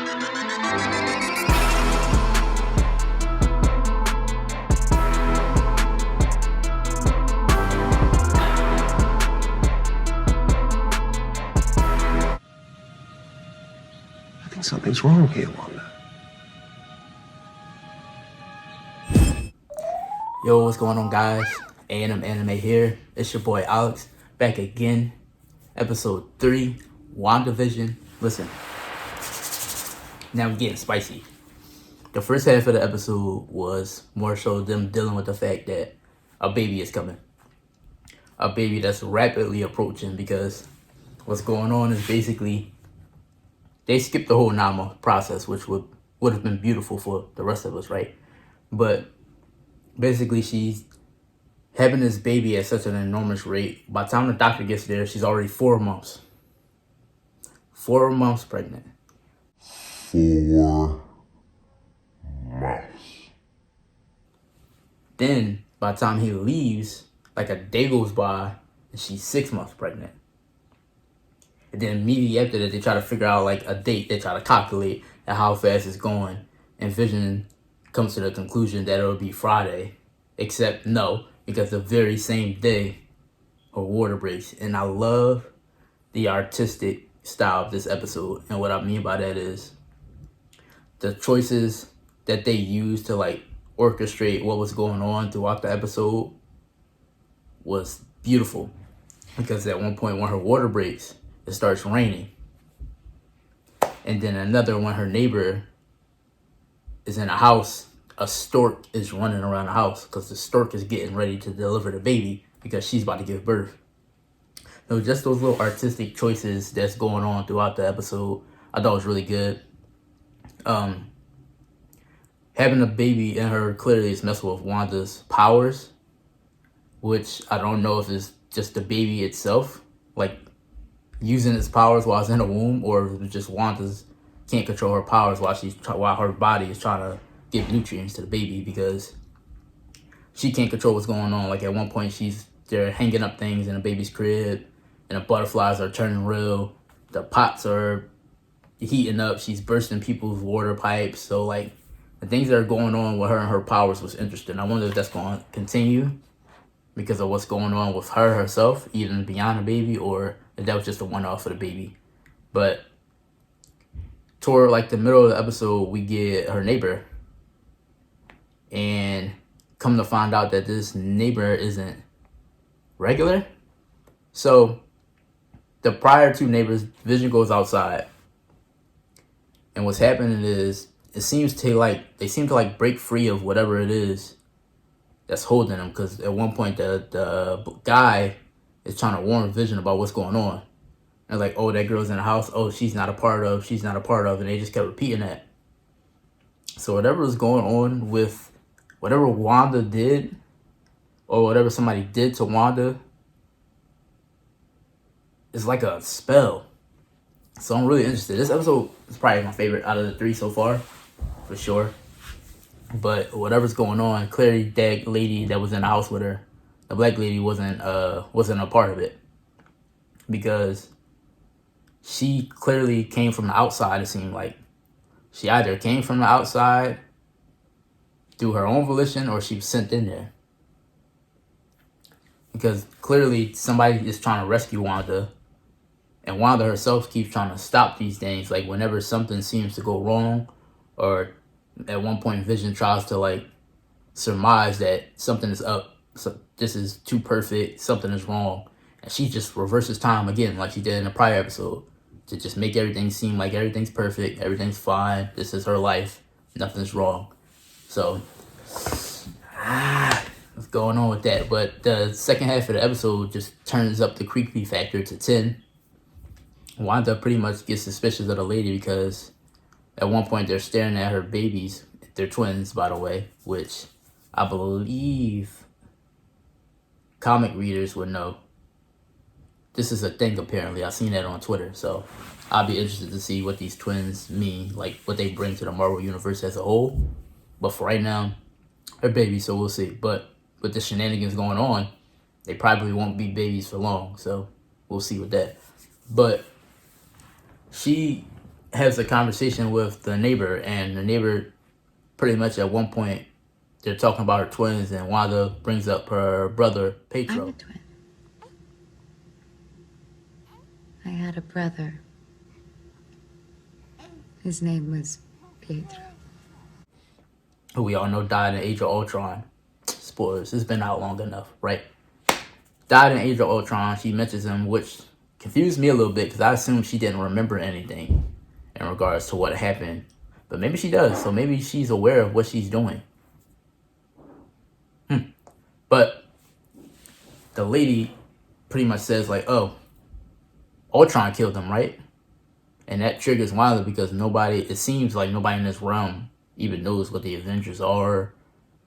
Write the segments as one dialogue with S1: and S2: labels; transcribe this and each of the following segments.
S1: I think something's wrong here, Wanda.
S2: Yo, what's going on, guys? A&M Anime here. It's your boy Alex, back again. Episode 3, Wandavision. Listen, now we're getting spicy. The first half of the episode was more so them dealing with the fact that a baby is coming. A baby that's rapidly approaching, because what's going on is basically they skipped the whole 9-month process, which would have been beautiful for the rest of us, right? But basically she's having this baby at such an enormous rate. By the time the doctor gets there, she's already 4 months. 4 months pregnant.
S3: 4 months.
S2: Then, by the time he leaves, like a day goes by, and she's 6 months pregnant. And then immediately after that, they try to figure out like a date. They try to calculate at how fast it's going. And Vision comes to the conclusion that it'll be Friday. Except no, because the very same day, her water breaks. And I love the artistic style of this episode. And what I mean by that is the choices that they used to like orchestrate what was going on throughout the episode was beautiful. Because at one point when her water breaks, it starts raining. And then another, when her neighbor is in a house, a stork is running around the house because the stork is getting ready to deliver the baby because she's about to give birth. So just those little artistic choices that's going on throughout the episode, I thought was really good. Having a baby in her clearly is messing with Wanda's powers, which I don't know if it's just the baby itself, like using its powers while it's in the womb, or if it's just Wanda's can't control her powers while her body is trying to give nutrients to the baby, because she can't control what's going on. Like at one point they're hanging up things in the baby's crib, and the butterflies are turning real, the pots are heating up, she's bursting people's water pipes. So like the things that are going on with her and her powers was interesting. I wonder if that's going to continue because of what's going on with her herself, even beyond the baby, or if that was just a one-off for the baby. But toward like the middle of the episode, we get her neighbor, and come to find out that this neighbor isn't regular. So the prior 2 neighbors, Vision goes outside, and what's happening is they seem to like break free of whatever it is that's holding them, because at one point the guy is trying to warn Vision about what's going on. And like, oh, that girl's in the house. Oh, she's not a part of. And they just kept repeating that. So whatever was going on with whatever Wanda did, or whatever somebody did to Wanda, is like a spell. So I'm really interested. This episode is probably my favorite out of the 3 so far, for sure. But whatever's going on, clearly that lady that was in the house with her, the black lady, wasn't a part of it, because she clearly came from the outside. It seemed like she either came from the outside through her own volition, or she was sent in there, because clearly somebody is trying to rescue Wanda, and Wanda herself keeps trying to stop these things. Like whenever something seems to go wrong, or at one point Vision tries to like surmise that something is up, so this is too perfect, something is wrong, and she just reverses time again like she did in the prior episode, to just make everything seem like everything's perfect, everything's fine, this is her life, nothing's wrong. So what's going on with that? But the second half of the episode just turns up the creepy factor to 10. Wanda pretty much gets suspicious of the lady, because at one point they're staring at her babies. They're twins, by the way, which I believe comic readers would know. This is a thing, apparently. I've seen that on Twitter, so I'll be interested to see what these twins mean, like what they bring to the Marvel Universe as a whole. But for right now, they're babies, so we'll see. But with the shenanigans going on, they probably won't be babies for long, so we'll see with that. But she has a conversation with the neighbor, and the neighbor pretty much at one point they're talking about her twins, and Wanda brings up her brother Pedro.
S4: I'm a twin. I had a brother. His name was Pietro.
S2: Who we all know died in Age of Ultron. Spoilers, it's been out long enough, right? Died in Age of Ultron. She mentions him, which confused me a little bit because I assumed she didn't remember anything in regards to what happened. But maybe she does, so maybe she's aware of what she's doing. But the lady pretty much says like, oh, Ultron killed him, right? And that triggers Wanda because it seems like nobody in this realm even knows what the Avengers are,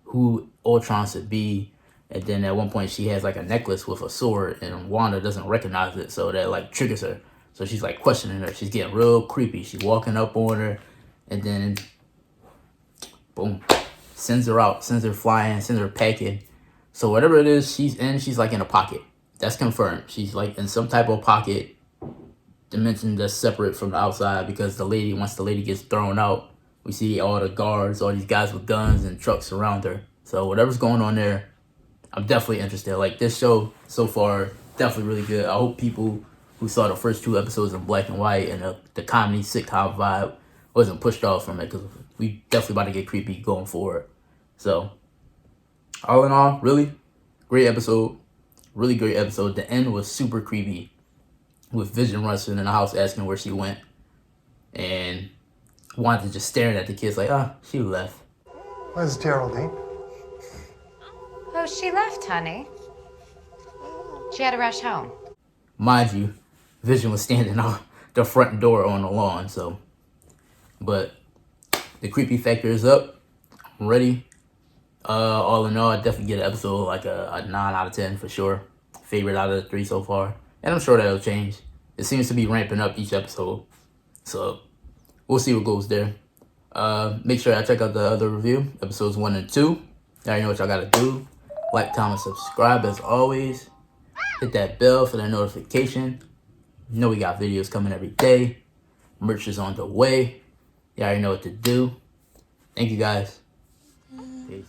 S2: who Ultron should be. And then at one point she has like a necklace with a sword and Wanda doesn't recognize it, so that like triggers her. So she's like questioning her. She's getting real creepy. She's walking up on her and then boom, sends her out, sends her flying, sends her packing. So whatever it is she's like in a pocket. That's confirmed. She's like in some type of pocket dimension that's separate from the outside because once the lady gets thrown out, we see all the guards, all these guys with guns and trucks around her. So whatever's going on there, I'm definitely interested. Like this show so far, definitely really good. I hope people who saw the first 2 episodes in black and white and the comedy sitcom vibe wasn't pushed off from it, because we definitely about to get creepy going forward. So all in all, really great episode. Really great episode. The end was super creepy with Vision rushing in the house asking where she went. And Wanda just staring at the kids like, she left.
S1: Where's Geraldine?
S4: Oh, she left, honey. She had to rush home.
S2: Mind you, Vision was standing out the front door on the lawn, so. But the creepy factor is up. I'm ready. All in all, I definitely get an episode like a 9 out of 10 for sure. Favorite out of the 3 so far. And I'm sure that'll change. It seems to be ramping up each episode. So we'll see what goes there. Make sure I check out the other review, episodes 1 and 2. You already know what y'all gotta do. Like, comment, subscribe as always. Hit that bell for that notification. You know we got videos coming every day. Merch is on the way. You already know what to do. Thank you guys. Peace.